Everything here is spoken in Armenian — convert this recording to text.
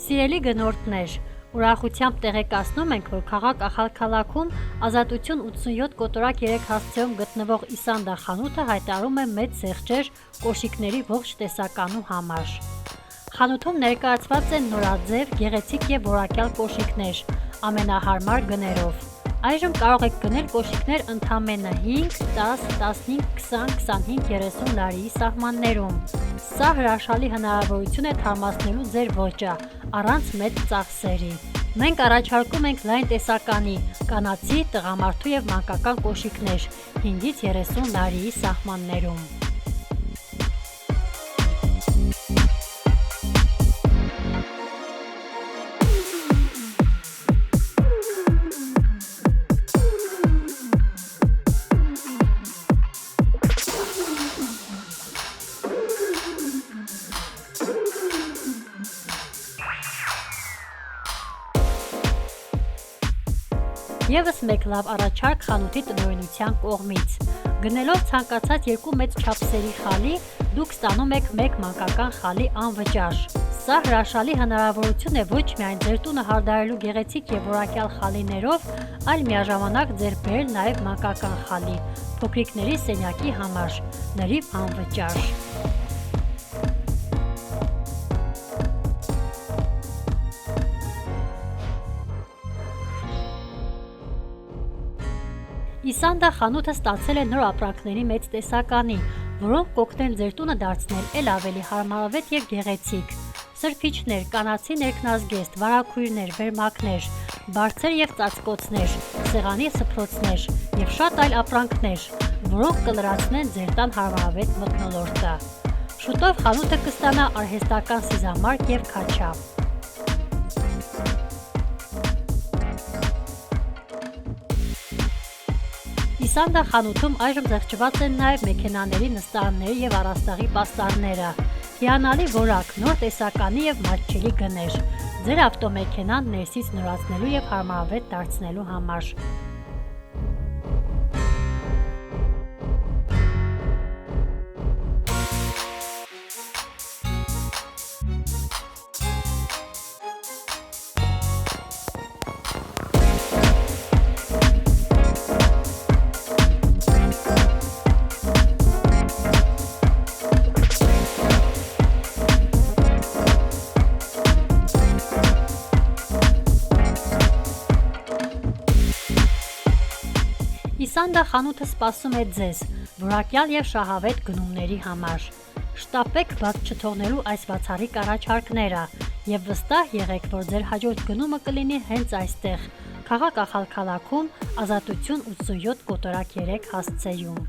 Սիրելի գնորդներ, ուրախությամբ տեղեկացնում ենք, որ քաղաք Ախալքալաքում Ազատություն 87 կոտորակ 3 հասցեում գտնվող Իսանդա խանութը հայտարարում է մեծ զեղչեր կոշիկների ողջ տեսականու համար։ Խանութում ներկայացված են նորաձև, գեղեցիկ եւ որակյալ կոշիկներ ամենահարմար գներով։ Այժմ կարող եք գնել կոշիկներ ընդամենը 5, 10, 15, 20, 25, 30 լարիի սահմաններում։ Սա հրաշալի հնարավորություն է թարմացնելու ձեր ոճը առանց մեծ ծախսերի։ Մենք առաջարկում ենք լայն տեսականի, կանացի, տղամարդու եւ մանկական կոշիկներ 5-ից 30 լարիի սահմաններում։ Եվս մեկ լավ առաջարկ խանութի տնօրինության կողմից։ Գնելով ցանկացած երկու մեծ չափսերի խալի, դուք ստանում եք մեկ մանկական խալի անվճար։ Սա հրաշալի հնարավորություն է ոչ միայն ձեր տունը հարդարելու գեղեցիկ եւ որակյալ խալիներով, այլ միաժամանակ ձեռք բերել նաեւ մանկական խալի, փոքրիկների սենյակի համար, լրիվ անվճար։ Իսանդա խանութը ստացել է նոր ապրանքների մեծ տեսականի, որոնք կօգնեն ձեր տունը դարձնել էլ ավելի հարմարավետ եւ գեղեցիկ։ Սրբիչներ, կանացի ներքնազգեստ, վարագույրներ, վերմակներ, բարձր եւ ծածկոցներ, սեղանի սփռոցներ եւ շատ այլ ապրանքներ, որոնք կլրացնեն ձեր տան հարմարավետ մթնոլորտը։ Շուտով խանութը կստանա արհեստական սիզամարկ եւ քաչա։ Իսանդա խանութում այժմ զեղչված են նաև մեքենաների նստարանների եւ առաստաղի պաստառները, հիանալի որակ, նոր տեսականի եւ մատչելի գներ, ձեր ավտոմեքենան ներսից նորացնելու եւ հարմարավետ դարձնելու համար։ Իսանդա խանութը սպասում է ձեզ որակյալ եւ շահավետ գնումների համար։ Շտապեք բաց չթողնելու այս բացառիկ առաջարկները եւ վստահ եղեք, որ ձեր հաջորդ գնումը կլինի հենց այստեղ, քաղաք Ախալքալաքում, Ազատություն 87 կոտորակ 3 հասցեում։